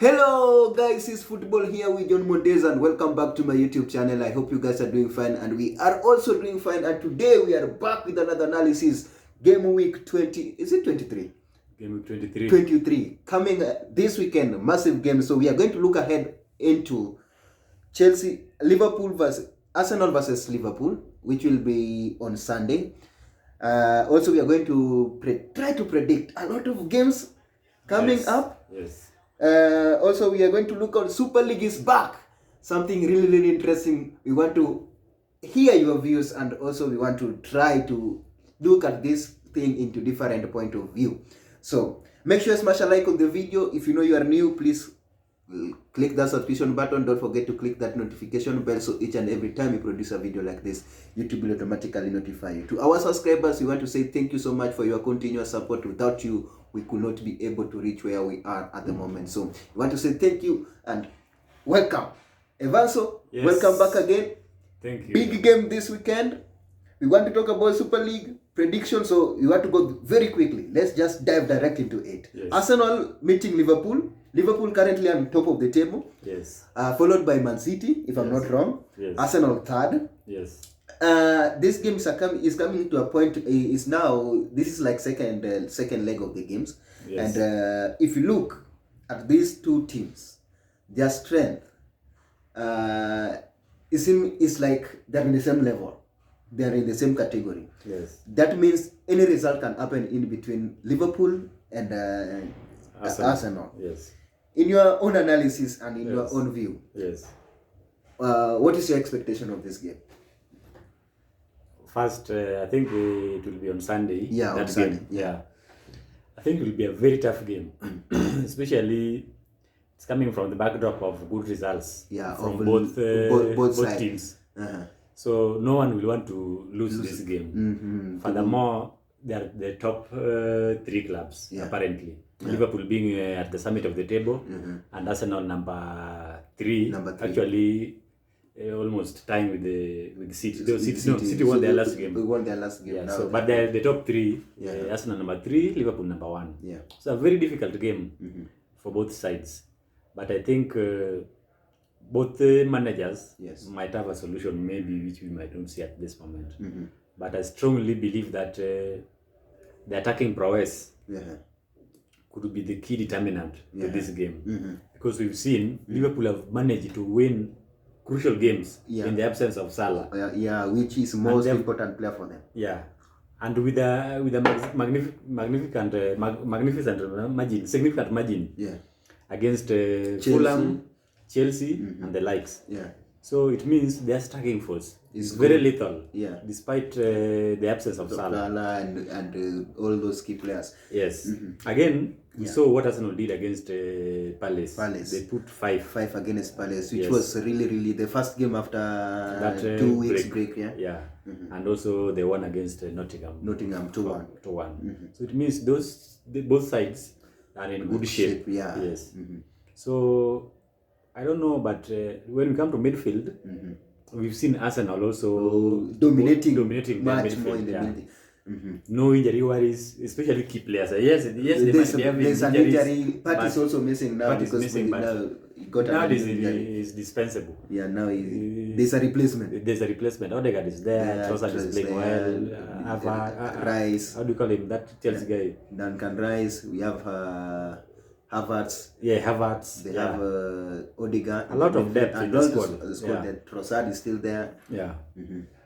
Hello guys, it's Football here with John Montes and welcome back to my YouTube channel. I hope you guys are doing fine and we are also doing fine, and today we are back with another analysis. Game week 20, is it 23? Game week 23. 23. Coming this weekend, massive game. So we are going to look ahead into Arsenal versus Liverpool, which will be on Sunday. Also, we are going to try to predict a lot of games coming up. Yes. Also, we are going to look on Super League is back. Something really interesting. We want to hear your views, and also we want to try to look at this thing into different point of view. So make sure you smash a like on the video. If you know you are new, please click that subscription button. Don't forget to click that notification bell, so each and every time we produce a video like this, YouTube will automatically notify you. To our subscribers, we want to say thank you so much for your continuous support. Without you, we could not be able to reach where we are at the moment. So we want to say thank you and welcome. Evanso, Yes. welcome back again. Thank you. Big game this weekend. We want to talk about Super League prediction, so we want to go very quickly. Let's just dive direct into it. Yes. Arsenal meeting Liverpool. Liverpool currently on top of the table. Yes. Followed by Man City, if I'm not wrong. Yes. Arsenal third. Yes. This game is coming to a point. Is now this is like second leg of the games. Yes. And if you look at these two teams, their strength is like they're in the same level. They're in the same category. Yes. That means any result can happen in between Liverpool and Arsenal. Yes. In your own analysis and in your Yes. own view, Yes. what is your expectation of this game? First, I think it will be on Sunday. Yeah, that on Sunday. game. Yeah. I think it will be a very tough game, especially it's coming from the backdrop of good results. Yeah, from of both sides. teams. Uh-huh. So no one will want to lose this game. Mm-hmm. Furthermore, they are the top three clubs, Yeah. apparently. Yeah. Liverpool being at the summit of the table, and Arsenal number three. Actually, almost tying with City. City won their last game. We won their last game. Yeah. Now So, but they're the top three. Yeah. Arsenal number three, Liverpool number one. Yeah. So a very difficult game for both sides. But I think both managers might have a solution, maybe which we might not see at this moment. But I strongly believe that the attacking prowess could be the key determinant to this game. Because we've seen Liverpool have managed to win crucial games in the absence of Salah. Which is most important player for them. Yeah. And with a significant margin against Fulham, Chelsea, and the likes. Yeah. So it means their striking force is very lethal. Yeah. Despite the absence of Salah and all those key players. Yes. Again, we saw what Arsenal did against Palace. They put five against Palace, which was really the first game after that 2 weeks break. Yeah. And also they won against Nottingham 2-1. So it means both sides are in good shape. Yes. So I don't know, but when we come to midfield, we've seen Arsenal also dominating much midfield. more in the midfield. No injury worries, especially key players. Yes, there's an injury. Part is also missing now because is dispensable. Yeah, now there's a replacement. There's a replacement. Odegaard is there. Trossard is playing well. Rice. How do you call him? That Chelsea guy. Duncan Rice. We have Havertz. Yeah, Havertz. They have Odegaard. A lot of depth in the squad. Trossard is still there. Yeah.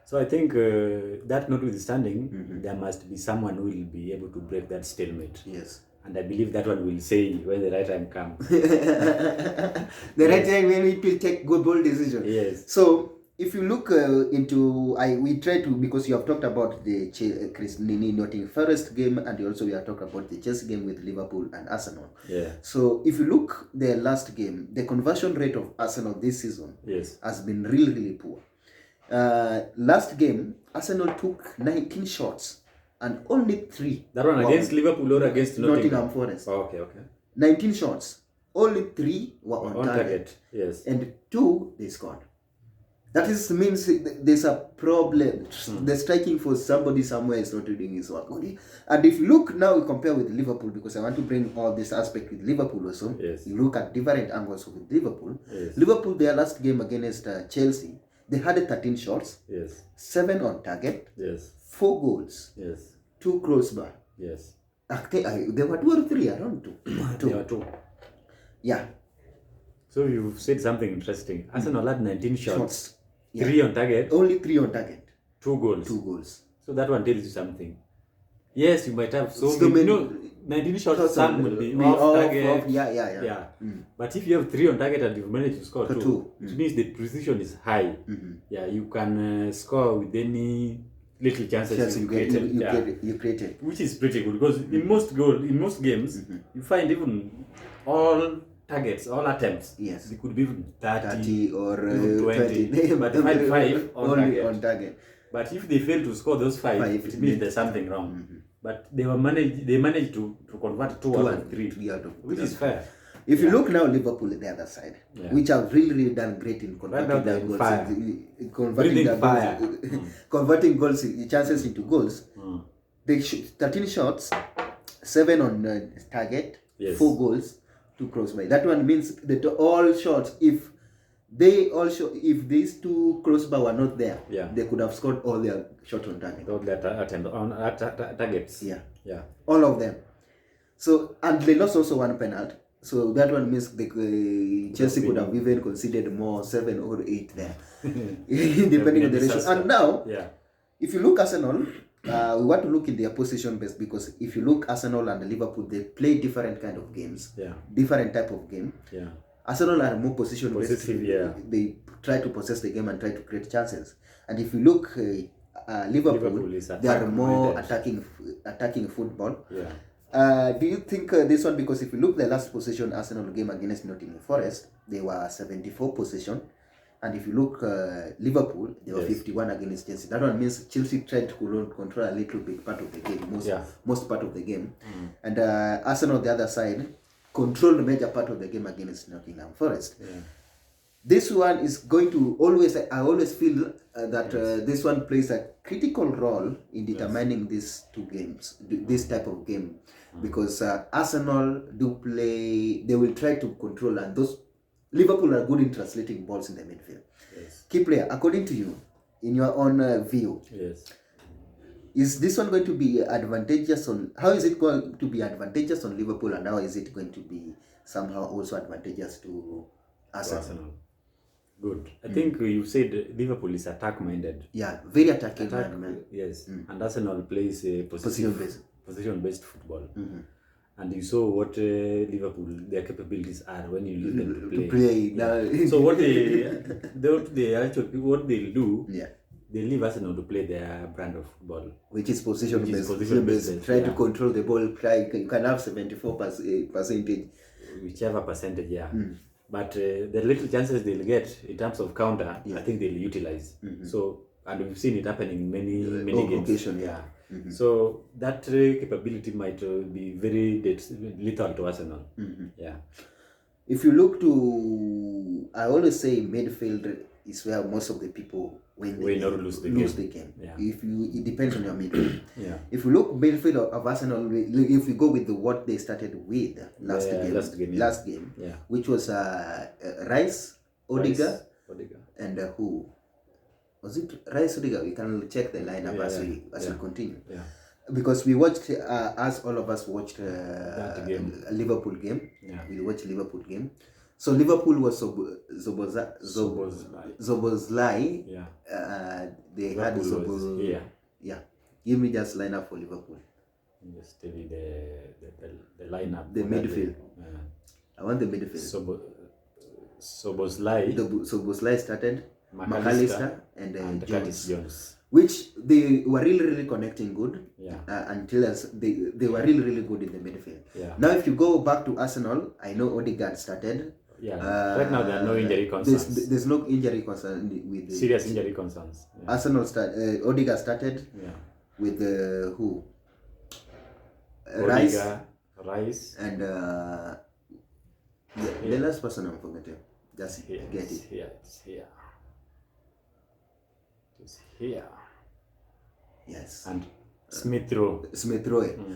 So I think that notwithstanding, there must be someone who will be able to break that stalemate. Yes. And I believe that one will say when the right time comes. The right time when we will take good bold decision. Yes. So if you look we try to, because you have talked about the Nottingham Forest game, and also we have talked about the Chelsea game with Liverpool and Arsenal. Yeah. So if you look the last game, the conversion rate of Arsenal this season has been really poor. Last game, Arsenal took 19 shots and only 3. That one against Liverpool or against Nottingham Forest? Oh, okay. 19 shots, only 3 were on target. Yes. And 2 they scored. That is means there's a problem. The striking for somebody somewhere is not doing his work. And if you look now, we compare with Liverpool, because I want to bring all this aspect with Liverpool also. Yes. You look at different angles with Liverpool. Yes. Liverpool, their last game against Chelsea, they had 13 shots. Yes. 7 on target. Yes. 4 goals. Yes. 2 crossbar. Yes. There were 2 or 3, around 2. There were 2. Yeah. So you've said something interesting. Arsenal had 19 shots. Yeah. 3 on target. Only 3 on target. 2 goals. 2 goals. So that one tells you something. Yes, you might have so many. 19 shots, some will be off target. Yeah. But if you have 3 on target and you've managed to score 2, it means the precision is high. Yeah, you can score with any little chances you created. You created. Which is pretty good, because in most games, you find even all targets, all attempts. Yes. It could be even 30 or 20. But they find 5 only on target. But if they fail to score those 5, it means there's something wrong. But they managed to convert 2 out of 3, which is fair. If you look now, Liverpool the other side, which have really done great in converting their goals, converting goals, chances into goals. They 13 shots, 7 on target, 4 goals, 2 crossbar. That one means that all shots, if these 2 crossbar were not there, they could have scored all their shots on target. All their targets. Yeah. All of them. So, and they lost also 1 penalty. So that one means Chelsea could have even considered more, 7 or 8 there, depending on the ratio. And now, if you look Arsenal, we want to look in their position base, because if you look Arsenal and Liverpool, they play different kind of games, different type of game. Arsenal are more position based. They try to possess the game and try to create chances. And if you look Liverpool they are more attacking football. Do you think this one, because if you look the last possession Arsenal game against Nottingham Forest, they were 74 possession, and if you look Liverpool, they were 51 against Chelsea. That one means Chelsea tried to control a little bit part of the game, most part of the game, and Arsenal the other side controlled the major part of the game against Nottingham Forest. This one is going to I always feel that this one plays a critical role in determining these 2 games, this type of game, because Arsenal they will try to control, and those Liverpool are good in translating balls in the midfield. Key player, according to you, in your own view, is this one going to be advantageous how is it going to be advantageous on Liverpool, and how is it going to be somehow also advantageous to Arsenal? Good. I think you said Liverpool is attack-minded. Yeah, very attacking. Yes. And Arsenal plays position-based football. And you saw what Liverpool, their capabilities are when you leave them to play. So what they'll do, they leave Arsenal to play their brand of football, which is position-based. Try to control the ball. You can have 74%, whichever percentage. But the little chances they'll get in terms of counter, I think they'll utilize. So, and we've seen it happening in many games. So that capability might be very lethal to Arsenal. If you look to, I always say midfield is where most of the people lose the game. It depends on your midfield. If you look midfield of Arsenal, if we go with what they started with last game, which was Rice, Odegaard, and who was it? Rice, Odegaard. We can check the lineup as we continue. Because we watched, as all of us watched a Liverpool game. We watched Liverpool game. So Liverpool was Szoboszlai. They had Szoboszlai. Give me just lineup for Liverpool. Just tell you the lineup. The midfield. I want the midfield. Szoboszlai started. McAllister and Jones. Which they were really connecting good until they were really good in the midfield. Now if you go back to Arsenal, I know Odegaard started. Right now there are no injury concerns. There's no injury concern with serious injury concerns. Arsenal Odegaard started with who? Rice and the last person I'm forgetting. Just get it. It's here. It's here. Yes. And Smith Rowe.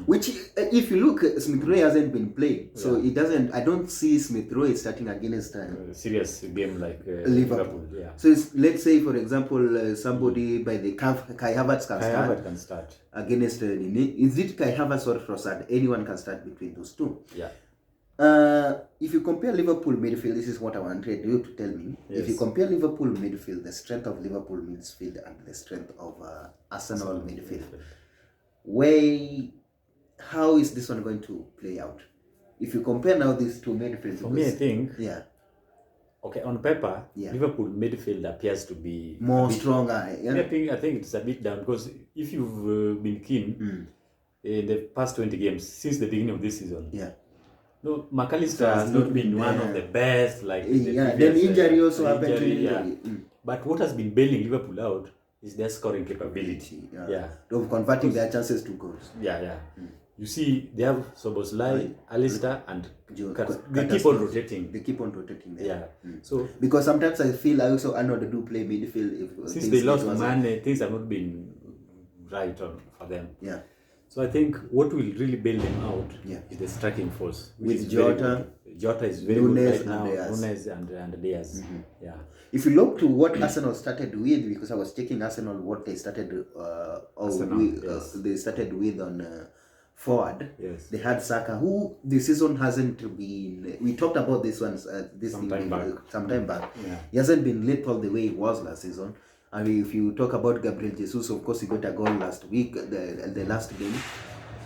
Which, if you look, Smith Rowe hasn't been playing, so it doesn't. I don't see Smith Rowe starting against a serious game like Liverpool. Yeah. So let's say, for example, somebody by the Kai Havertz can start against. Is it Kai Havertz or Trossard? Anyone can start between those two. Yeah. If you compare Liverpool midfield, this is what I wanted you to tell me. Yes. If you compare Liverpool midfield, the strength of Liverpool midfield and the strength of Arsenal midfield. How is this one going to play out? If you compare now these two midfields, for me, I think, okay, on paper, Liverpool midfield appears to be more stronger. Yeah? I think it's a bit down, because if you've been keen in the past 20 games since the beginning of this season, no, McAllister has not been one of the best. Like then injury also happened to him. But what has been bailing Liverpool out is their scoring capability. Of converting their chances to goals. You see, they have Soboslai, Alistair, and they keep on rotating. They keep on rotating there. So because sometimes I feel I also Arnold do play midfield. Since they lost Mane, things have not been right for them. So I think what will really bail them out is the striking force. With Jota. Jota is very good right now. Nunes and Diaz. If you look to what Arsenal started with, because I was checking Arsenal what they started they started with on forward. They had Saka, who the season hasn't been. We talked about this one sometime back. He hasn't been lethal the way he was last season. I mean, if you talk about Gabriel Jesus, of course he got a goal last week, the last game.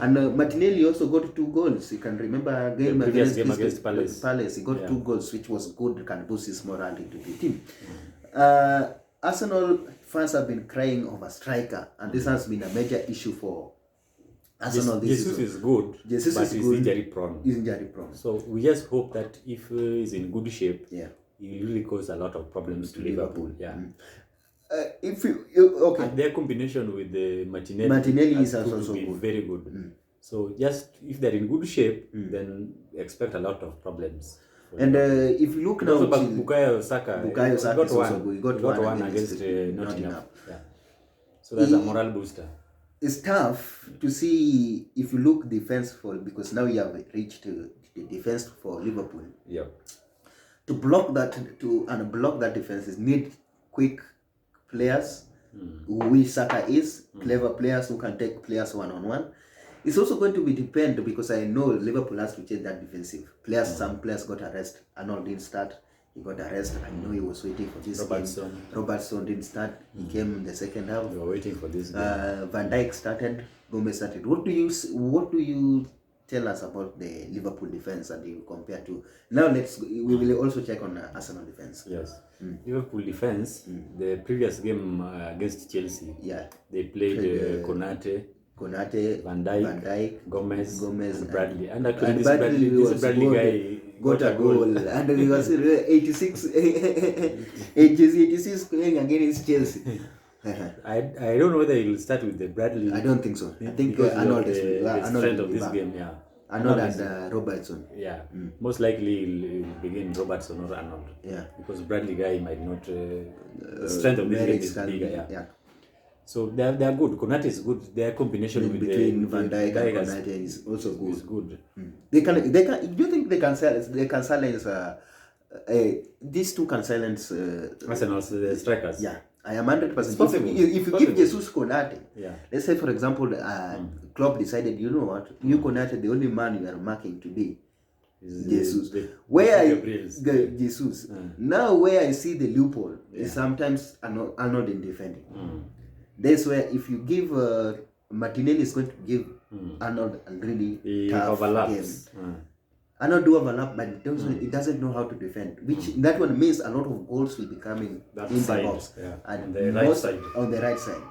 And Martinelli also got 2 goals. You can remember a game against Palace. He got 2 goals, which was good, can boost his morale into the team. Arsenal fans have been crying over striker, and this has been a major issue for Arsenal this season. Jesus is good, but he's injury prone. He's injury prone. So we just hope that if he's in good shape, he will really cause a lot of problems to Liverpool. If you and their combination with the Martinelli is also good. Very good. So just if they're in good shape, then expect a lot of problems. And if you look now, Bukayo Saka got one. He got one against Nottingham. So that's a morale booster. It's tough to see if you look defense because now you have reached the defense for Liverpool. To block that unblock that defense is need quick players, who Saka is, clever players who can take players one-on-one. It's also going to be depend, because I know Liverpool has to change that defensive. Some players got arrested. Arnold didn't start. He got arrested. I know he was waiting for this game. Robertson didn't start. He came in the second half. We were waiting for this game. Van Dijk started. Gomez started. What do you tell us about the Liverpool defense, and you compare to now? We will also check on Arsenal defense. Liverpool defense. The previous game against Chelsea, they played Konate, Van Dijk, Gomez, and Bradley. And actually, this Bradley guy got a goal, and he was 86 playing against Chelsea. I don't know whether he'll start with the Bradley. I don't think so. I think Arnold is the strength of this game. Arnold and Robertson. Most likely he'll begin Robertson or Arnold. Because Bradley guy might not. The strength of this game is bigger. So they are good. Konate is good. Their combination between Van Dijk and Konate is also good. Is good. They can. Do you think they can silence? These two can silence. Arsenal's the strikers. I am 100%. If you give Jesus Konate, let's say for example, Klopp decided, you know what, you Konate, the only man you are marking today is Jesus. Jesus. Now where I see the loophole is sometimes Arnold in defending. That's where if you give Martinelli is going to give Arnold a really tough game. Arnold do overlap, but it doesn't know how to defend. Which that one means a lot of goals will be coming in the box and on the right side.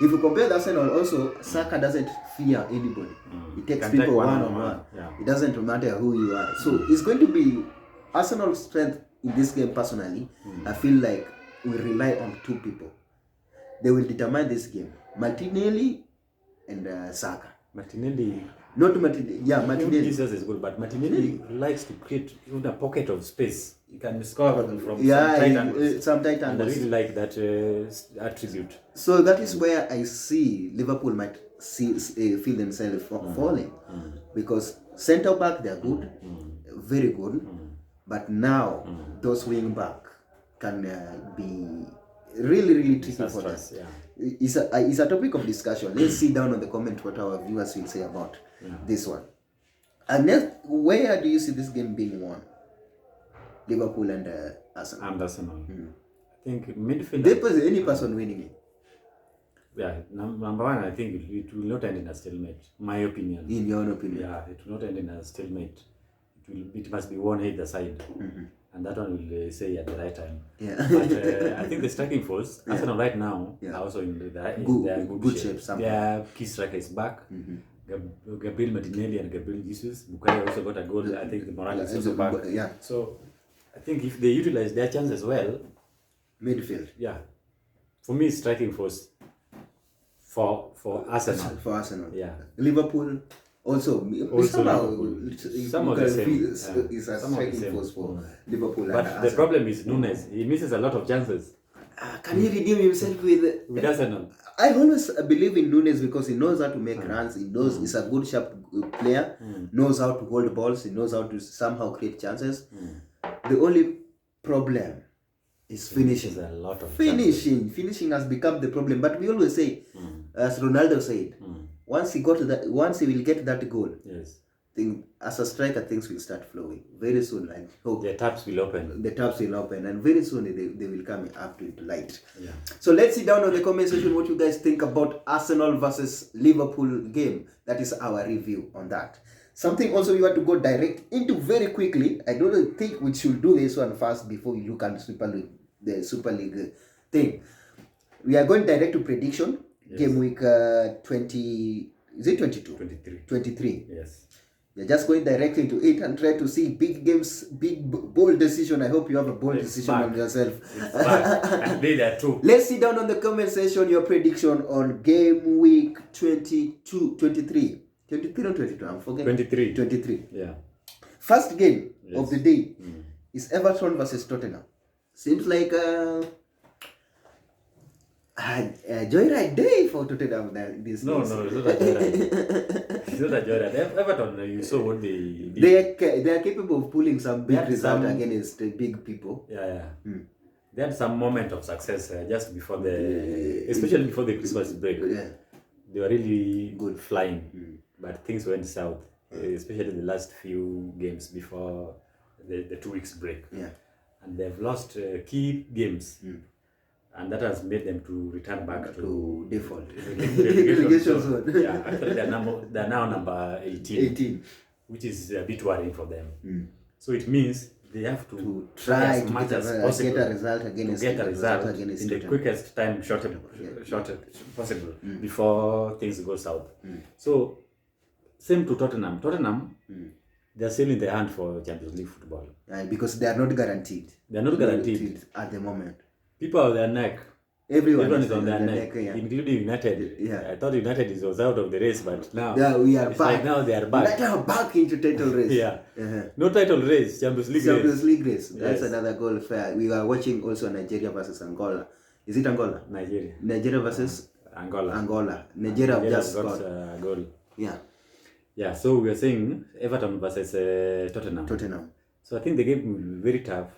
If you compare the Arsenal also, Saka doesn't fear anybody. He takes people one-on-one. It doesn't matter who you are. So it's going to be Arsenal's strength in this game. Personally, I feel like we rely on 2 people. They will determine this game: Martinelli and Saka. Martinelli Not Martinelli. Yeah, Martinelli. Jesus is good, but Martinelli likes to create even a pocket of space. You can score from some tight angles. And I really like that attribute. So that is where I see Liverpool might feel themselves falling. Because centre back, they are good, very good. But now, those wing back can be really, really tricky for us. Yeah. It's a topic of discussion. Let's see down on the comment what our viewers will say about this one. And then, where do you see this game being won? Liverpool and Arsenal. And Arsenal. I think midfield. Any person winning it. Yeah, number one, I think it will not end in a stalemate. My opinion. In your own opinion. Yeah, it will not end in a stalemate. It must be one either side. And that one will say at the right time. Yeah. But I think the striking force, Arsenal right now, are also in their good shape. Their key striker is back. Gabriel Martinelli and Gabriel Jesus. Bukayo also got a goal. I think the Morales is also back. Yeah. So I think if they utilize their chances well, midfield. Yeah. For me, striking force for Arsenal. For Arsenal. Yeah. Liverpool also Liverpool. Some of the same. Is a striking force for Liverpool. But the problem is Nunes. He misses a lot of chances. Can he redeem himself with Arsenal? I always believe in Nunes because he knows how to make runs. He knows he's a good, sharp player. Knows how to hold balls. He knows how to somehow create chances. The only problem is finishing. A lot of finishing has become the problem. But we always say, as Ronaldo said, once he will get that goal, yes, as a striker, things will start flowing very soon. I hope the taps will open. The taps will open, and very soon they will come up to light. Yeah. So let's see down on the comment section what you guys think about Arsenal versus Liverpool game. That is our review on that. Something also we want to go direct into very quickly. I don't think we should do this one first before we look at the Super League thing. We are going direct to prediction. Yes. Game week 20. Is it 22? 23. 23. Yes. You're just going directly into it and try to see big games, big bold decision. I hope you have a bold decision on yourself. And they there too. Let's see down on the comment section your prediction on game week 23. 23 or 22? I'm forgetting. 23. 23. Yeah. First game of the day is Everton versus Tottenham. Seems like a joyride day for Tottenham. It's not a joyride. It's not a joyride. Everton, you saw what they did. They are capable of pulling some big result against the big people. Yeah. They had some moment of success just before especially before the Christmas break. Yeah. They were really good flying, but things went south, especially the last few games before the 2 weeks break. Yeah. And they've lost key games. And that has made them to return back to default. Relegation zone. Yeah, actually they're now number 18, which is a bit worrying for them. So it means they have to try as much as possible get a result against in the quickest time possible before things go south. So same to Tottenham. They're still in the hunt for Champions League football. Because they are not guaranteed. They're not guaranteed at the moment. People are on their neck. Everyone is on their neck, including United. Yeah. I thought United was out of the race, but now we are back. Like now they are back. They are back into title race. Yeah. No title race, Champions League race. That's another goal fair. We are watching also Nigeria versus Angola. Is it Angola? Nigeria versus Angola. Nigeria just got a goal. Yeah. Yeah. So we are saying Everton versus Tottenham. So I think the game will be very tough,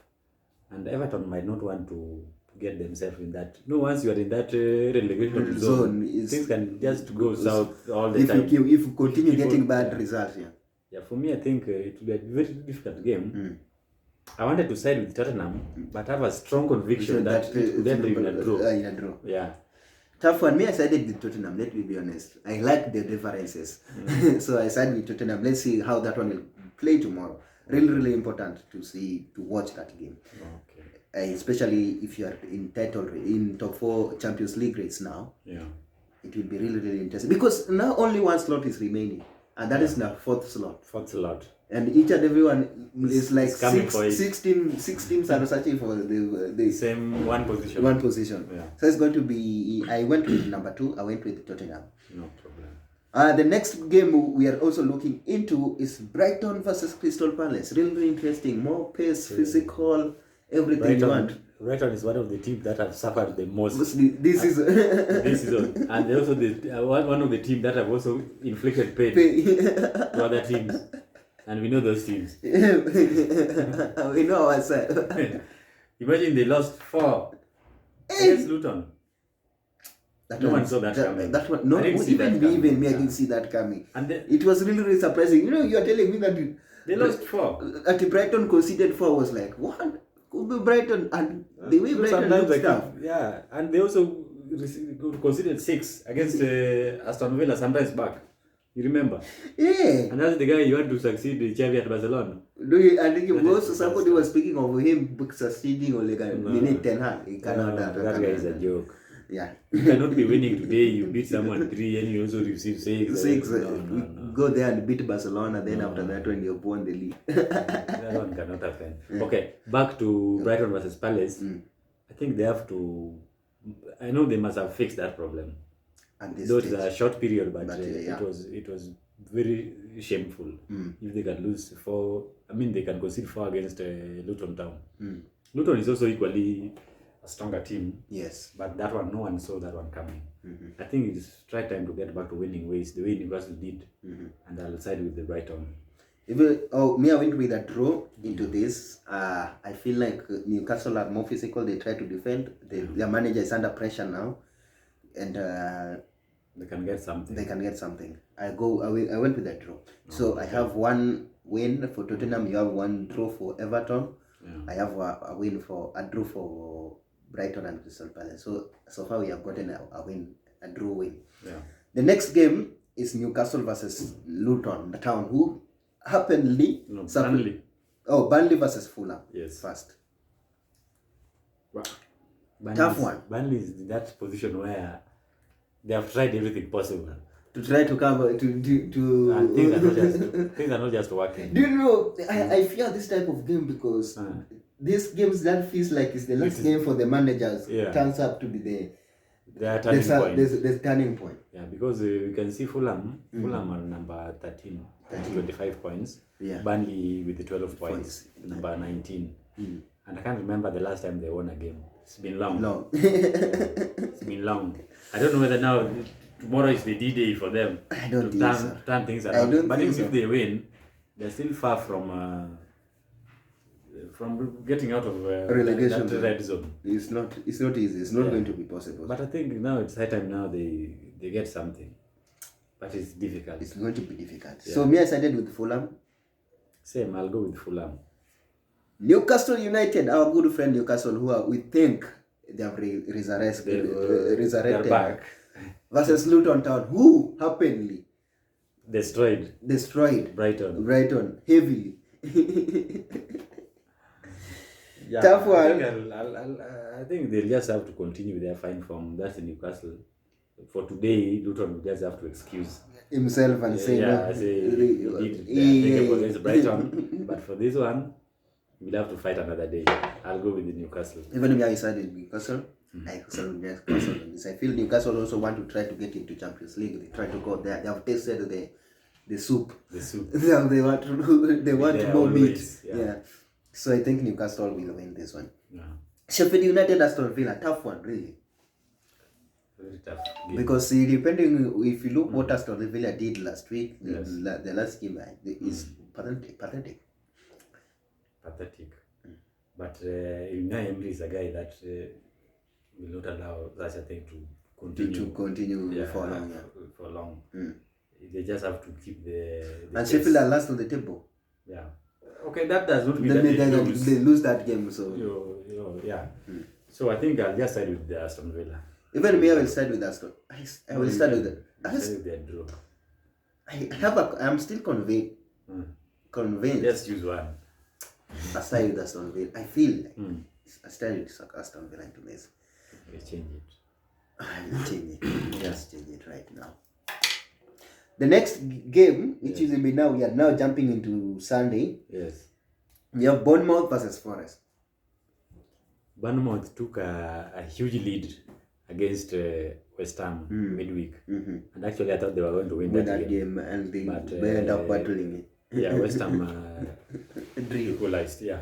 and Everton might not want to get themselves in that. Once you are in that relegation zone, things can just go south all the time. If you continue getting bad results, for me, I think it will be a very difficult game. I wanted to side with Tottenham, but I have a strong conviction that it could end in a draw. Yeah. Tough one. Me, I sided with Tottenham. Let me be honest. I like the differences, so I sided with Tottenham. Let's see how that one will play tomorrow. Really important to watch that game. Okay. Especially if you are in top 4 Champions League race now. Yeah. It will be really interesting because now only one slot is remaining, and that is the fourth slot. And each and every one is like 6 teams are searching for the same one position. Yeah. So it's going to be. I went with number 2. I went with Tottenham. No problem. The next game we are also looking into is Brighton versus Crystal Palace. Really interesting. More pace, physical, everything you want. Brighton is one of the teams that have suffered the most this season, and they also one of the teams that have also inflicted pain to other teams, and we know those teams. We know ourselves. Imagine they lost 4 against Luton. No one saw that coming. That one, no, even me, I didn't see that coming. And it was really, really surprising. You know, you are telling me that they lost 4. At Brighton conceded 4 was like, what? Could be Brighton, and the way Brighton looked stuff. Yeah, and they also conceded 6 against Aston Villa sometimes back. You remember? Yeah. And that's the guy you had to succeed with Xavi at Barcelona. I think also somebody was speaking of him succeeding or like a minute 10 hand. He cannot that guy is a joke. Yeah. You cannot be winning today, you beat someone 3 and you also receive 6. No. Go there and beat Barcelona, then after that when you won the league. That one cannot happen. Okay, back to Brighton versus Palace. I think they have to, I know they must have fixed that problem. Though it's a short period, but it was very shameful. If they can lose 4, I mean they can concede 4 against Luton Town. Luton is also equally a stronger team. Yes. But that one, no one saw that one coming. I think it's right time to get back to winning ways, the way Newcastle did. And I'll side with the Brighton. Me, I went with a draw into this. I feel like Newcastle are more physical. They try to defend. Their manager is under pressure now. And they can get something. I went with a draw. So I have 1 win for Tottenham. You have 1 draw for Everton. I have a draw for Brighton and Crystal Palace. So far we have gotten a draw win. Yeah. The next game is Newcastle versus Luton, the Town, who happenly Burnley. Burnley versus Fulham. Yes. First. Wow. Tough one. Burnley is in that position where they have tried everything possible to try to cover and things are not just working. Do you know? I fear this type of game because these games that feels like it's the last game for the managers turns up to be the turning point. Yeah, because we can see Fulham are number 13, 25 points. Yeah. Burnley with the 12 points, number 19. And I can't remember the last time they won a game. It's been long. It's been long. I don't know whether now tomorrow is the D-Day for them. I don't think so. Turn things around. But even if they win, they're still far from getting out of relegation that red zone. It's not easy. It's not going to be possible. But I think now it's high time now they get something. But it's difficult. It's going to be difficult. Yeah. So me, I sided with Fulham. Same, I'll go with Fulham. Newcastle United, our good friend Newcastle, we think they have resurrected back. Versus Luton Town, who happily destroyed Brighton heavily. Yeah, tough one. I think they'll just have to continue their fine form. That's in Newcastle. For today, Luton will just have to excuse himself and say no. He did against Brighton, but for this one, we'll have to fight another day. I'll go with the Newcastle. Even if I decided Newcastle, I feel Newcastle also want to try to get into Champions League. They try to go there. They have tasted the soup. They want more meat. Yeah. So I think Newcastle will win this one. Yeah. Sheffield United, Aston Villa, tough one, really. Very tough game. Because depending, if you look what Aston Villa did last week, the last game is pathetic. But Unai Emery is a guy that will not allow such a thing to continue for long. They just have to keep the and Sheffield are last on the table. Yeah. Okay, that does not mean they lose that game. So So I think I'll just side with the Aston Villa. Even me, I will side with Aston. I will start with it. Their draw. I'm still convinced. Let's choose one. I start with Aston Villa. I feel like I start with Aston Villa into this. Let's change it. I will change it. Just change it right now. The next game, which is now, we are now jumping into Sunday. Yes. We have Bournemouth versus Forest. Bournemouth took a huge lead against West Ham midweek. And actually I thought they were going to win that game. And they end up battling it. Yeah, West Ham equalized, yeah.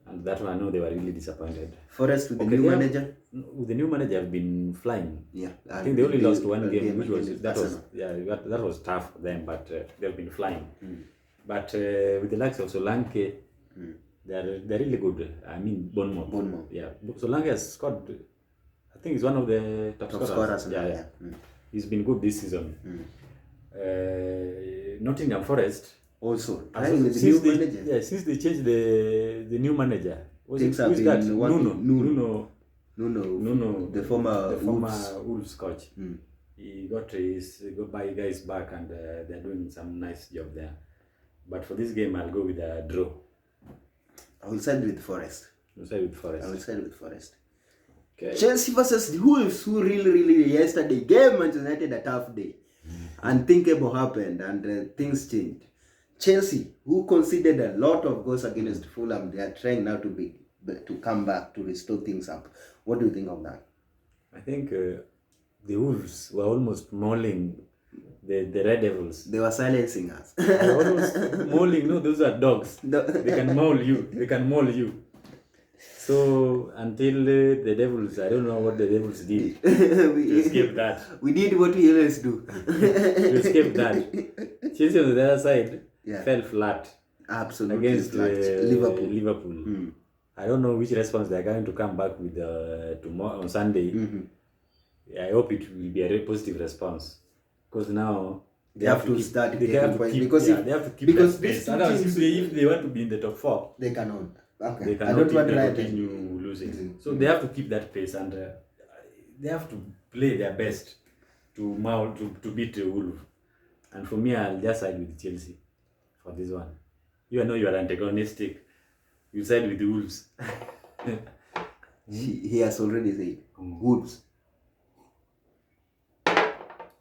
And that one, I know they were really disappointed. Forest with the new manager? With the new manager, have been flying. Yeah. I think they only lost one game, which was that was tough for them, but they've been flying. But with the likes of Solanke, they're really good. I mean, Bournemouth. Yeah. Solanke has scored. I think he's one of the top scorers. Yeah. He's been good this season. Nottingham Forest. Also, since they changed the new manager, who's that? Nuno, the former Wolves coach. He got his guys back, and they're doing some nice job there. But for this game, I'll go with a draw. I will side with Forest. You'll side with Forest. I will side with Forest. Okay. Chelsea versus the Wolves, who really yesterday gave Manchester United a tough day. Unthinkable happened, and things changed. Chelsea, who conceded a lot of goals against Fulham, they are trying now to come back to restore things up. What do you think of that? I think the Wolves were almost mauling the Red Devils. They were silencing us. Almost mauling. No, those are dogs. They can maul you. So until the Devils, I don't know what the Devils did to escape that. We did what we always do. To escape that. Chelsea on the other side fell flat. Absolutely. Against Liverpool. I don't know which response they're going to come back with tomorrow on Sunday. I hope it will be a positive response, because now they have to start. They have to keep that pace. Otherwise, if they want to be in the top 4, they cannot. Okay. They cannot continue losing. So they have to keep that pace, and they have to play their best to beat the Wolves. And for me, I'll just side with Chelsea for this one. You know you are antagonistic. You side with the Wolves. He has already said Wolves.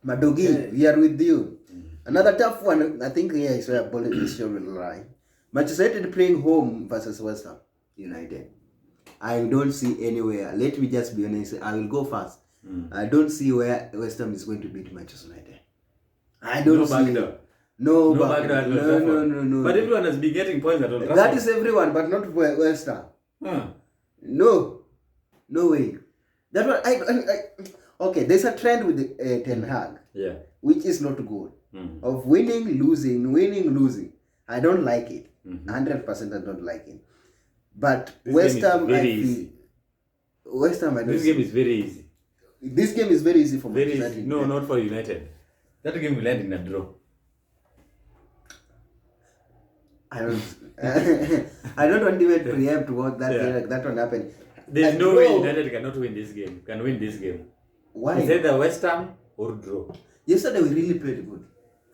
Madogi, we are with you. Another tough one. I think here is where politician will lie. Manchester United playing home versus West Ham United. I don't see anywhere. Let me just be honest. I will go first. I don't see where West Ham is going to beat Manchester United. I don't see. No backdoor. No. But everyone has been getting points at Old Trafford. That is everyone, but not West Ham. No way. That one. Okay, there's a trend with Ten Hag. Yeah. Which is not good. Of winning, losing. I don't like it. 100% I don't like it. But West Ham, This game is very easy. This game is very easy for Manchester United. No, not for United. That game will end in a draw. I don't want to even preempt what that one happened. There's no way United cannot win this game. Can win this game. Why? It's either West Ham or draw. Yesterday we really played good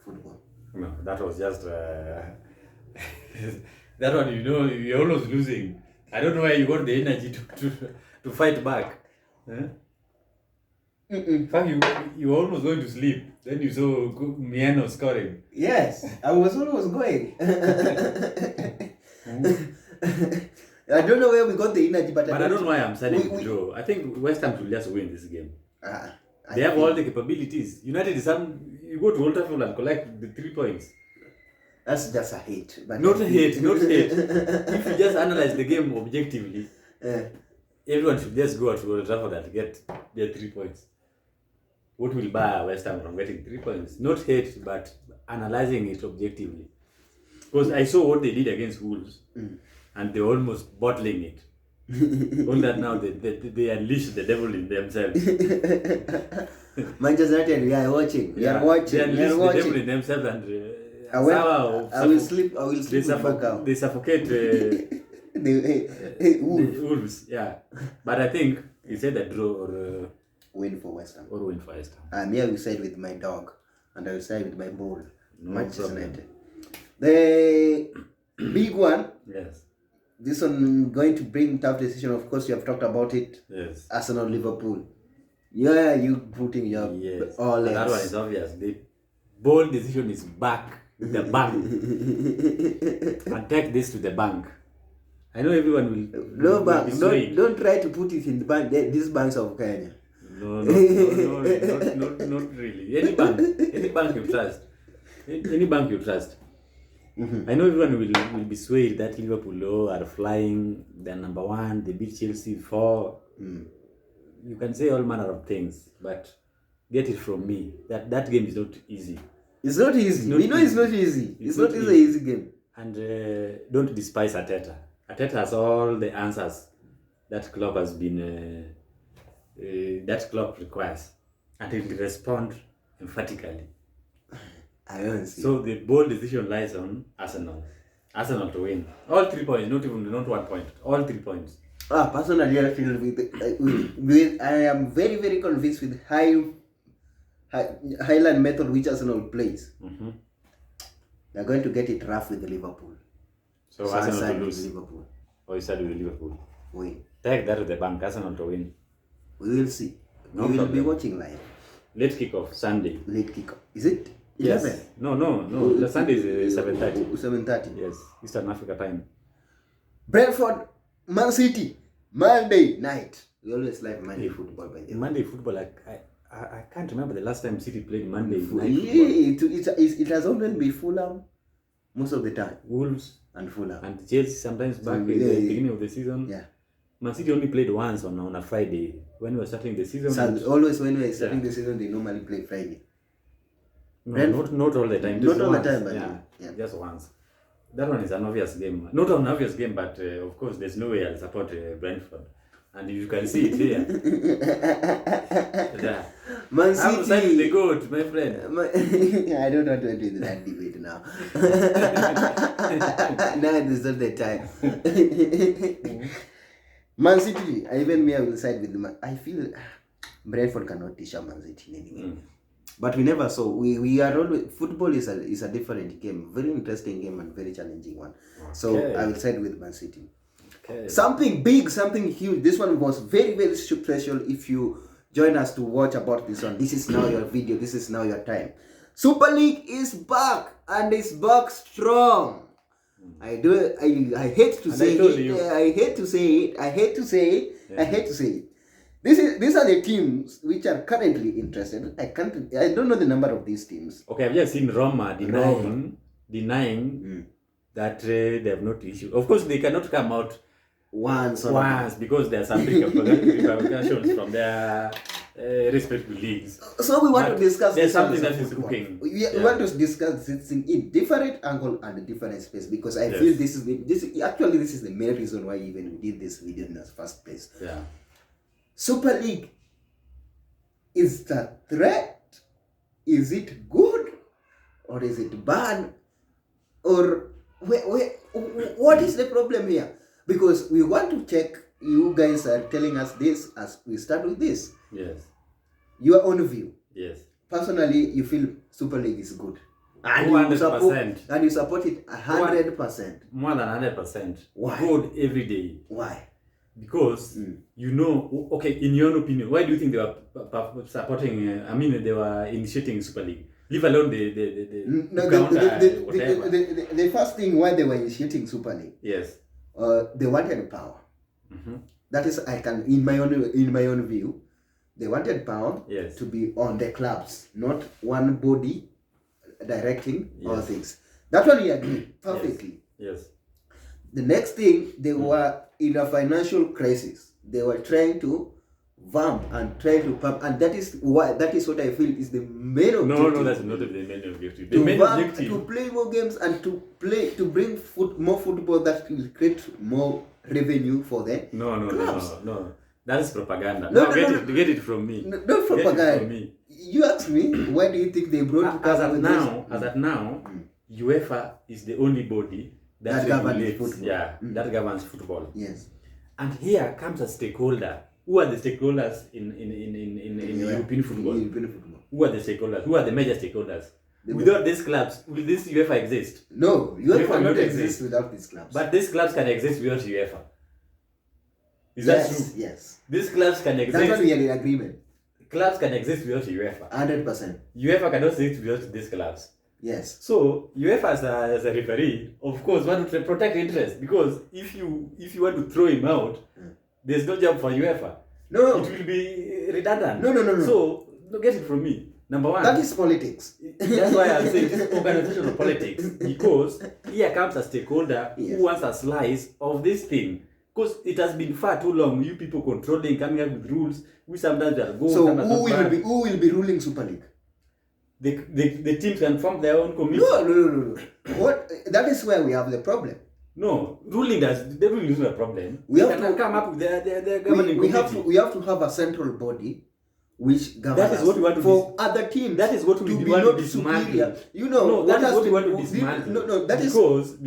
football. No, that was just that one. You're almost losing. I don't know where you got the energy to fight back. In fact, you were almost going to sleep. Then you saw Miano scoring. Yes, I was almost going. I don't know where we got the energy, but I don't know why I'm siding with draw. I think West Ham should just win this game. They have all the capabilities. United is you go to Old Trafford and collect the 3 points. That's just a hate. But not hate. If you just analyze the game objectively, everyone should just go to Old Trafford and get their 3 points. What will bar West Ham from getting 3 points? Not hate, but analyzing it objectively. Because I saw what they did against Wolves, and they're almost bottling it. All that now they unleash the devil in themselves. Manchester United, we are watching. They unleash the devil in themselves, and I will sleep. They suffocate the Wolves. Yeah, but I think you said a draw or win for West Ham. I'm here. We side with my dog, and I will side with my bull. Manchester United. The big one. Yes. This one going to bring tough decision. Of course, you have talked about it. Yes. Arsenal, Liverpool. Yeah, you putting your all in. That one is obvious. The bold decision is back with the bank. And take this to the bank. I know everyone will. No bank. Don't try to put it in the bank. These banks of Kenya. not really. Any bank you trust. Any bank you trust. I know everyone will be swayed that Liverpool are flying, they're number one, they beat Chelsea 4. You can say all manner of things, but get it from me that game is not easy. It's not easy. We know it's not easy. It's not an easy game. And don't despise Arteta. Arteta has all the answers that Klopp has been that Klopp requires, and he will respond emphatically. I don't see. So the bold decision lies on Arsenal. Arsenal to win. All 3 points, not 1 point. All 3 points. Personally, I feel with I am very, very convinced with Highland method which Arsenal plays. They're going to get it rough with Liverpool. So Arsenal to lose. Liverpool. Or you side with Liverpool. Win. Take that to the bank. Arsenal to win. We will see. No we will problem. be watching live. Late kickoff Sunday. Late kickoff. Is it? Yes. 11? No. The Sunday is 7:30. 7:30. Yes, Eastern Africa time. Brentford, Man City, Monday night. We always like Monday football by the way. Monday football, I can't remember the last time City played Monday night football. It has always been Fulham most of the time. Wolves and Fulham. And Chelsea sometimes back in the beginning of the season. Yeah. Man City only played once on a Friday when we were starting the season. So always when we are starting the season, they normally play Friday. No, not all the time. Not all once. the time, but yeah, just once. That one is an obvious game. Not an obvious game, but of course, there's no way I'll support Brentford. And you can see it here. Man City. I'm signing the goat, my friend. I don't want to enter into that debate now. Now is not the time. Man City, even me, I will side with them. I feel Brentford cannot teach Man City in any way. But we never saw. We are always, football is a different game, very interesting game and very challenging one. Okay. So I will side with Man City. Okay. Something big, something huge. This one was very, very special. If you join us to watch about this one, this is now your video. This is now your time. Super League is back and it's back strong. I hate to say it. I hate to say it. I hate to say it. Yeah. I hate to say it. These are the teams which are currently interested. I don't know the number of these teams. Okay, I've just seen Roma denying that they have not issued. Of course, they cannot come out once because there are some repercussions from their respective leagues. So we want to discuss. There's something that is cooking. We want to discuss this in different angle and a different space because I feel this is the main reason why even we did this video in the first place. Yeah. Super League, is the threat? Is it good? Or is it bad? Or what is the problem here? Because we want to check, you guys are telling us this as we start with this. Yes. Your own view. Yes. Personally, you feel Super League is good. And 100%. And you support it 100%. More than 100%. Why? Good every day. Why? Because you know, okay, in your own opinion, why do you think they were supporting? They were initiating Super League. Leave alone the first thing why they were initiating Super League. Yes. They wanted power. That is, in my own view, they wanted power to be on the clubs, not one body directing all things. That one we agree perfectly. Yes. The next thing, they were in a financial crisis. They were trying to vamp and try to pump, and that is what I feel is the main objective. No, that's not the main objective. The main objective to play more games and to bring more football that will create more revenue for them. No. That is propaganda. Get it from me. Not propaganda. From me. You asked me, why do you think they brought as at now, UEFA is the only body that governs football. Yeah, that governs football. Yes. And here comes a stakeholder. Who are the stakeholders in European football? Who are the stakeholders? Who are the major stakeholders? Without these clubs, will this UEFA exist? No, UEFA cannot exist without these clubs. But these clubs can exist without UEFA. Is that true? Yes. These clubs can exist. That's why we are in agreement. Clubs can exist without UEFA. 100%. UEFA cannot exist without these clubs. Yes. So UEFA as a referee, of course, want to protect interest, because if you want to throw him out, there's no job for UEFA. No. It will be redundant. No. So, don't get it from me. Number one. That is politics. That's why I'm saying it's organizational politics. Because here comes a stakeholder who wants a slice of this thing. Because it has been far too long. You people controlling, coming up with rules. We sometimes are go. So who will be ruling Super League? The teams can form their own committee. No. What? That is where we have the problem. No, the ruling is not a problem. We have to come up with their governing committee. We have to have a central body which governs. That is what we want to for other teams. That is what we want to dismantle. You know, no, that is what we want to dismantle. No, that because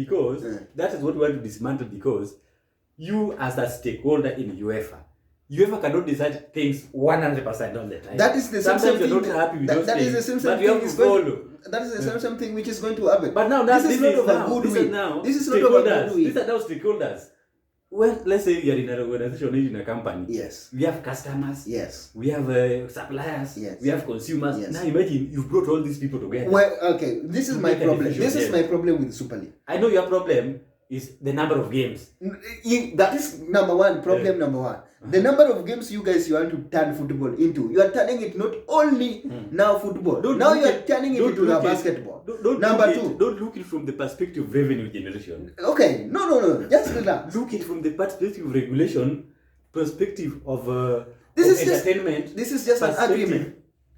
that is what we want to dismantle because you as a stakeholder in UEFA cannot decide things 100% all the time. That is the Sometimes you're not happy with those things, but you have to follow. That is the same thing which is going to happen. But now this is not about goodwill. This is not about goodwill. These are now stakeholders. Well, let's say you're in an organization, in a company. Yes. We have customers. Yes. We have suppliers. Yes. We have consumers. Yes. Now imagine you've brought all these people together. Well, okay. This is my problem. This is my problem with the Super League. I know your problem is the number of games. That is number one. Problem number one. The number of games you want to turn football into. You are turning it not only now football. Now you are turning it into basketball. Number two. Don't look it from the perspective of revenue generation. Okay. No. Just relax. Look it from the perspective of regulation, perspective of entertainment. This is just an agreement.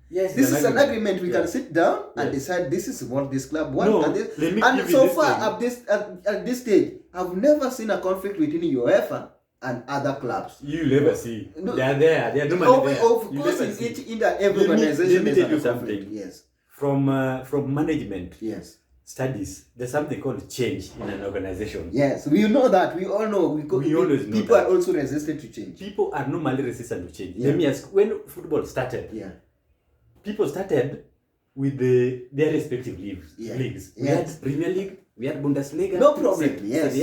Yes, this is an agreement. We can sit down and decide this is what this club wants. And so far at this stage, I've never seen a conflict between UEFA and other clubs. You never see. They are there. They are normally there. Of course, in every organization. Let me tell you something. Conflict. Yes. From management. Yes. Studies. There's something called change in an organization. Yes, we know that. We all know. People are also resistant to change. People are normally resistant to change. Yeah. Let me ask. When football started, people started with their respective leagues. We had Premier League. We had Bundesliga. No problem. Yes.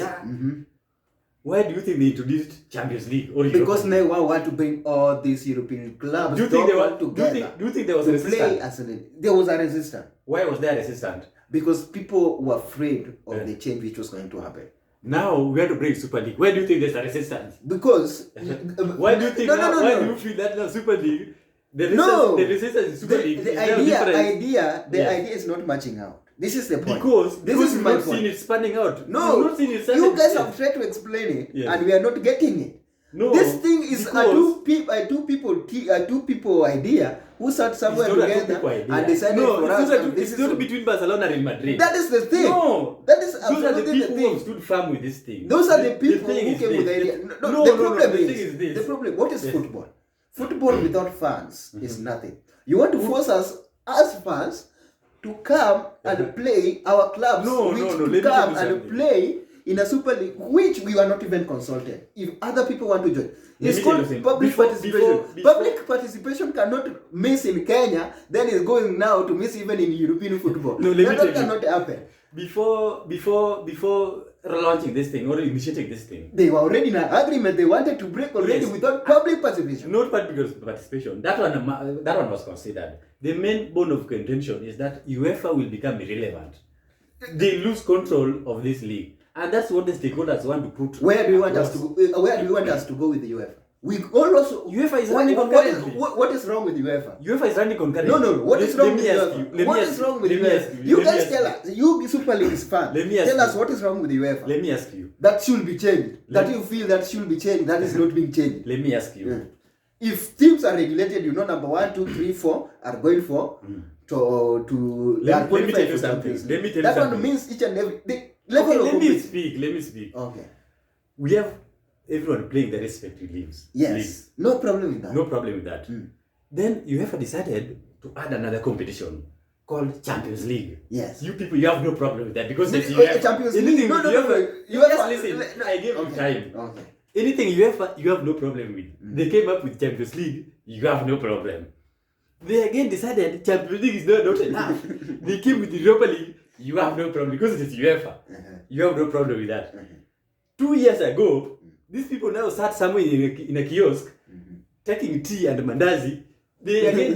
Why do you think they introduced Champions League? Because now one want to bring all these European clubs together. Do you think there was a resistance? There was a resistance. Why was there a resistance? Because people were afraid of the change which was going to happen. Now we have to bring Super League. Why do you think there's a resistance? Because why do you think why do you feel that now Super League? The resistance in Super League. The idea is not matching out. This is the point. Because you've not seen it spanning out. No, you've not seen it you guys have tried to explain it, and we are not getting it. No, this thing is a two people idea who sat somewhere together and decided for us. It's not between Barcelona and Madrid. That is the thing. No, that is those are the people who have stood firm with this thing. Those are the people who came with the idea. The problem. What is football? Football without fans is nothing. You want to force us as fans to come and play our clubs, come and play in a Super League, which we were not even consulted. If other people want to join, it's called public participation. Public participation cannot miss in Kenya, then it's going now to miss even in European football. That cannot happen. Before launching this thing or initiating this thing, they were already in an agreement. They wanted to break already without public participation. Not public participation. That one was considered. The main bone of contention is that UEFA will become irrelevant. They lose control of this league, and that's what the stakeholders want to put. Where do you want us to go? Where do you want us to go with the UEFA? We also UEFA is running concurrently. What is wrong with UEFA? UEFA is running concurrently. No. What is wrong with UEFA? What is wrong with UEFA? You guys tell us. You Super League is fan. Tell us what is wrong with UEFA. Let me ask you. That should be changed. That you feel that should be changed. That is not being changed. Let me ask you. If teams are regulated, number 1, 2, 3, 4 are going for to let me tell you something. That one means each and every level of competition. Let me speak. Okay. We have everyone playing their respective leagues. Yes. No problem with that. Then UEFA decided to add another competition called Champions League. Yes. You people, you have no problem with that because it's Champions League. No. Listen, I gave you time. Okay. Anything UEFA, you have no problem with. They came up with Champions League, you have no problem. They again decided Champions League is not enough. They came with the Europa League, you have no problem because it is UEFA. You have no problem with that. 2 years ago, these people now sat somewhere in a kiosk, taking tea and mandazi. They again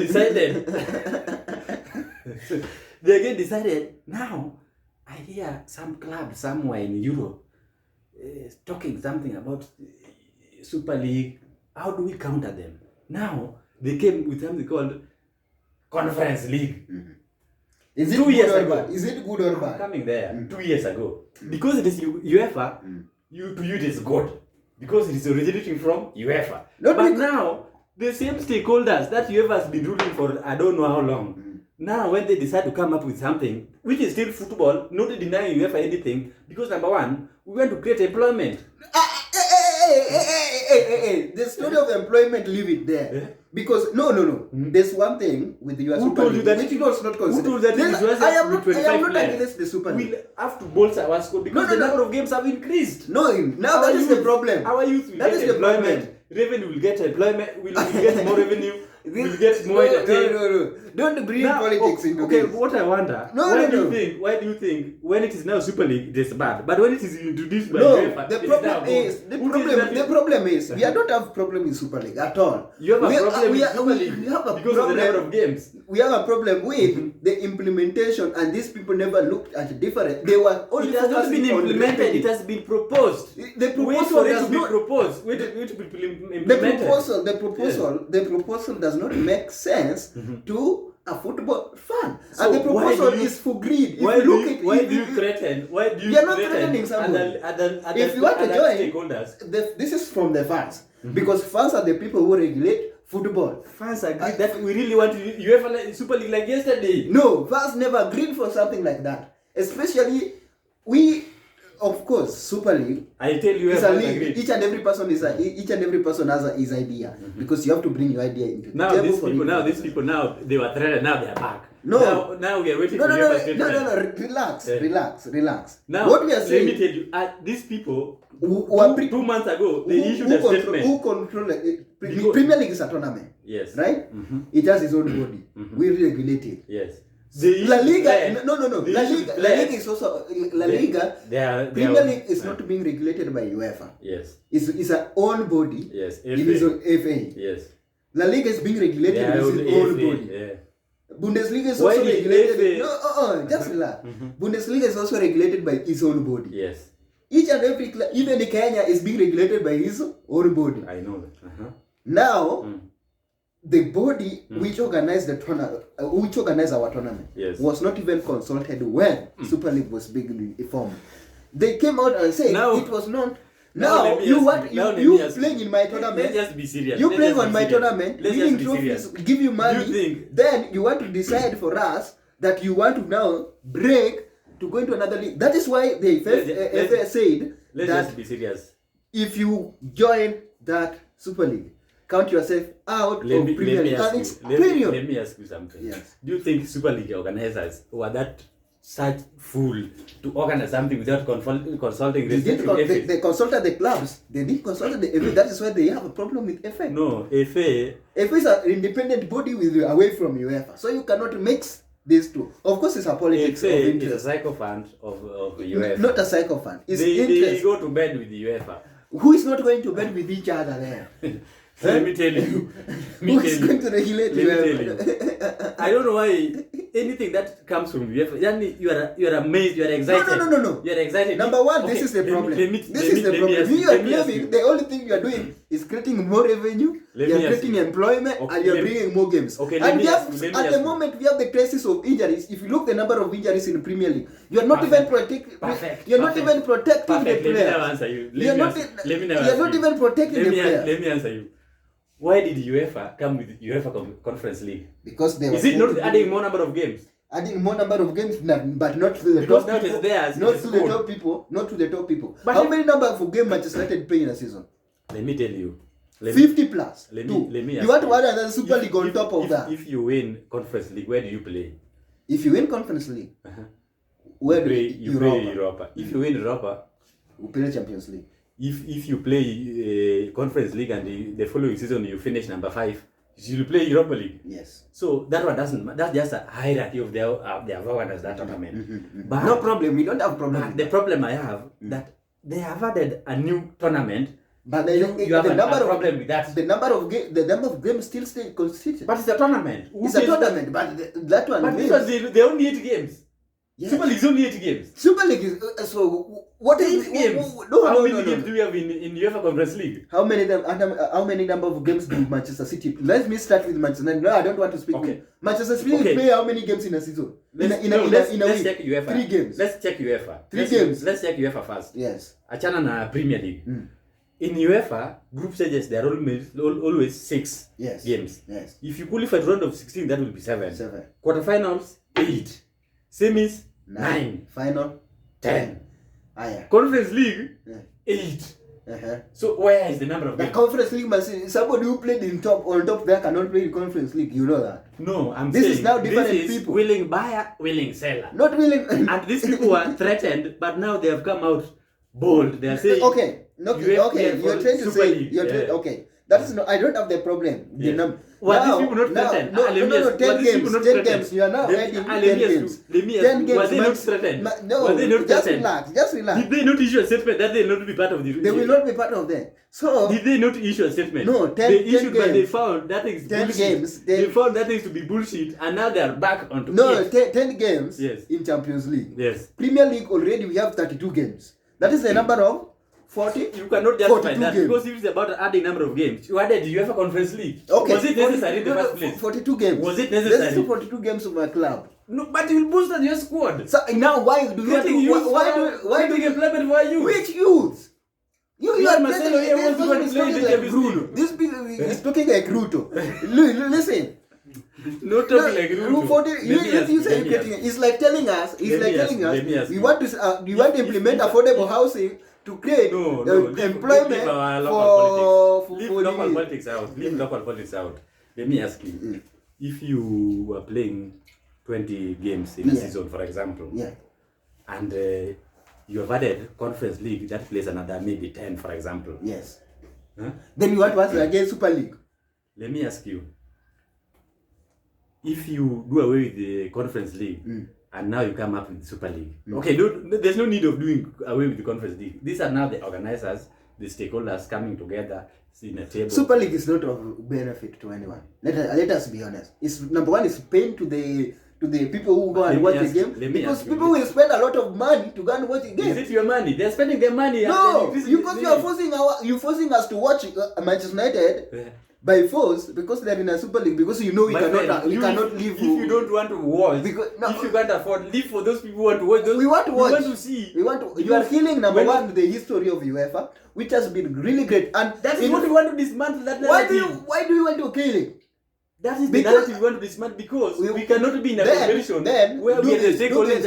decided, now I hear some club somewhere in Europe talking something about Super League, how do we counter them? Now, they came with something called Conference League. Is it 2 years good or ago. bad? Is it good or bad? Coming there 2 years ago. Because it is UEFA, to you it is good. Because it is originating from UEFA. But now, the same stakeholders that UEFA has been ruling for I don't know how long. Now, when they decide to come up with something, which is still football, not denying UEFA anything, because number one, we want to create employment. Hey, the story of employment, leave it there. Because no. There's one thing with the US Who told you that? which was not considered. Who told that I am not against the Super League. We'll have to bolster our squad because the number of games have increased. No, now that is the problem. Our youth will That get is the employment. problem. Revenue will get employment. We'll get more revenue. We'll get more No. Don't bring politics into this. Okay, what I wonder, why do you think when it is now Super League, it is bad, but when it is introduced by UEFA, the problem is we don't have problem with Super League at all. You have a problem with Super League because of the number of games. We have a problem with the implementation, and these people never looked at different. They were only it has not been implemented. It has been proposed. The proposal does not proposed. Wait to be implemented. The proposal does not make sense to a football fan, so and the proposal is for greed. Why do you threaten? We are not threatening someone. If you want to join, stakeholders, this is from the fans, because fans are the people who regulate football. Fans agree that we really want UEFA Super League like yesterday. No, fans never agreed for something like that. Especially of course, Super League. I tell you, it's a league. Each and every person has his idea, because you have to bring your idea into the table. These people they were threatened. Now they are back. No, now we are waiting for Relax. Now, what we are saying. Let me tell you, these people. 2 months ago, they issued a statement. Who control it? Premier League is a tournament. Yes. Right? It has its own body. We regulate it. Yes. La Liga, no. La Liga is also La Liga. Premier League is not being regulated by UEFA. Yes. It's an own body. Yes. It is an FA. Yes. La Liga is being regulated with its own body. Yeah. Bundesliga is also regulated. Just relax. Bundesliga is also regulated by its own body. Yes. Each and every club, even in Kenya, is being regulated by his own body. I know that. Now. The body which organized our tournament was not even consulted when Super League was being formed. They came out and said it was not. Now you playing in my tournament. Let's just be serious. You playing on my tournament, winning trophies, give you money. You then you want to decide for us that you want to now break to go into another league. That is why the FA said let's just be serious. If you join that Super League, count yourself out of Premier League. Let me ask you something. Yes. Do you think Super League organizers were that such fool to organize something without consulting the They consulted the clubs. They didn't consult the FA. That is why they have a problem with FA. No, FA is an independent body away from UEFA. So you cannot mix these two. Of course, it's a politics FA of interest. is a sycophant of UEFA. Not a sycophant. It's they go to bed with the UEFA. Who is not going to bed with each other there? So let me tell you. Who is going to regulate you? I don't know why anything that comes from UEFA. You are amazed. You are excited. No. You are excited. Number one, this is the problem. You are claiming the only thing you are doing is creating more revenue. You are creating employment, and you are bringing more games. Okay, and at the moment, we have the crisis of injuries. If you look the number of injuries in the Premier League, you are not even protecting. You are not even protecting the players. Let me answer you. You are not even protecting the players. Let me answer you. Why did UEFA come with UEFA Conference League? Because they is it not adding more number of games? Adding more number of games, but not to the top people. Not to the top people. But how many number of games Manchester United play in a season? Let me tell you. 50 plus. Let me you want to add another Super League on top of that? If you win Conference League, where do you play? If you win Conference League, where do you play Europa? If you win Europa, you play Champions League. If you play Conference League and the following season you finish number 5, you play Europa League. Yes. So that one doesn't. That's just a hierarchy of their organized that tournament. But no problem. We don't have problem. The problem I have that they have added a new tournament. But you have a problem with that. The number of games still stay consistent. But it's a tournament. It's a tournament. But that one. But because they only 8 games. Yes. Super League is only 8 games. Super League is so. What is 8 games? How many games do we have in UEFA Conference League? How many number of games do Manchester City? Let me start with Manchester United. No, I don't want to speak. Okay. Manchester City play how many games in a season? Let's check UEFA. 3 games. Let's check UEFA. 3 games. Let's check UEFA first. Yes. Achana na Premier League. In UEFA, group stages there are always 6 games. Yes. If you qualify to round of 16, that will be 7. 7. Quarterfinals 8. Semis 9. Final 10. Yeah. Conference League 8. 8. So where is the number of the games? Conference League must somebody who played on top there cannot play the Conference League. You know that. No, I'm this saying is now different this is people. Willing buyer, willing seller. Not willing. And these people were threatened, but now they have come out bold. They are saying okay. You're trying to say okay. That is no. I don't have the problem. Yes. Were these people not threatened? No. 10 games. 10 games. You are now adding 10 games. 10 games. Were they not threatened? No. Were they not just threatened? Just relax. Did they not issue a statement that they will not be part of the? They will not be part of that. So did they not issue a statement? No. 10 they issued, 10 games. but they found that is 10 bullshit. games. They found that things to be bullshit, and now they are back onto. No. 10 games. Yes. In Champions League. Yes. Premier League already we have 32 games. That is the number of 40. You cannot justify that games. because if it's about adding number of games, you added UEFA Conference League. Okay. Was it necessary in the first place? 42 games. Was it necessary? This is 42 games of my club. No, but you will boost your squad. So now why do you why do you employment for you? which youth? You are Marcelo here wants to go and play in the Champions League. This people is talking like Ruto. Listen. No talking like Ruto. You say you're getting it. It's like telling us. We want to implement affordable housing to create employment leave for local politics out. Leave local politics out. Let me ask you: if you were playing 20 games in a season, for example, and you have added Conference League that plays another maybe 10, for example. Yes. Then you want to ask again Super League. Let me ask you: if you do away with the Conference League and now you come up with the Super League, okay, there's no need of doing away with the Conference League. These are now the organizers, the stakeholders coming together in a table. Super League is not of benefit to anyone. Let us be honest. It's number one is pain to the people who go and watch the game, because people will spend a lot of money to go and watch the game. Is it your money? They're spending their money. No, because you're forcing us to watch Manchester United by force, because they're in a Super League, because we cannot live. If you don't want to watch, if you can't afford, live for those people who want to watch. We want to watch. We want to see. You are killing number one the history of UEFA, which has been really great, and that is what we want to dismantle. That narrative. Why do you want to kill it? That is the narrative we want to dismantle, because we cannot be in a competition where we are the stakeholders.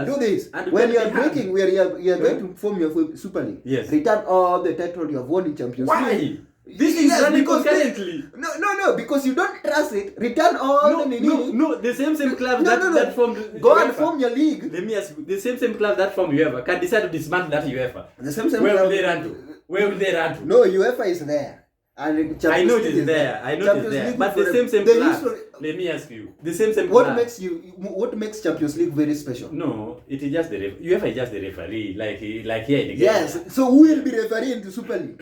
Do this. And when you are breaking, we are going to form your Super League. Yes. Return all the title you have won in Champions League. Why? This is running concurrently. No, because you don't trust it. Return all the same club that formed. Go and form your league. Let me ask you: the same club that formed UEFA can decide to dismantle that UEFA. The same Where club. will they run to? Where will they run to? No, UEFA is there. And I know it is there. But the same club. Let me ask you: the same club. What makes Champions League very special? No, it is just the UEFA is just the referee, like here in the game. Yes. So who will be refereeing the Super League?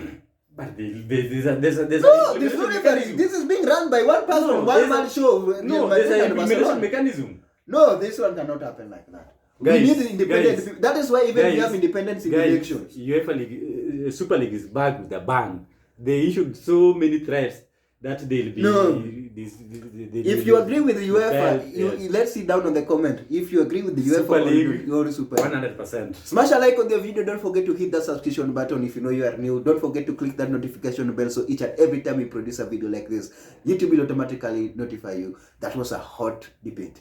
But there's no referee. This is being run by one person, one man show. No, there's an implementation mechanism. No, this one cannot happen like that. Guys, we need independence. That is why even we have independence in elections. UEFA League, Super League is back with a bang. They issued so many threats that they'll be. No. If you agree with the UEFA, let's sit down on the comment. If you agree with the UEFA, Super League, you're Super 100%. Smash a like on the video. Don't forget to hit that subscription button if you know you are new. Don't forget to click that notification bell so each and every time we produce a video like this, YouTube will automatically notify you. That was a hot debate.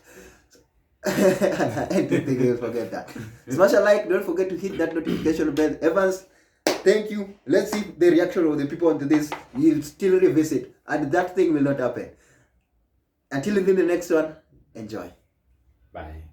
I don't think you'll forget that. Smash a like. Don't forget to hit that notification bell. Evans, thank you. Let's see the reaction of the people onto this. We'll still revisit, and that thing will not happen. Until in the next one, enjoy. Bye.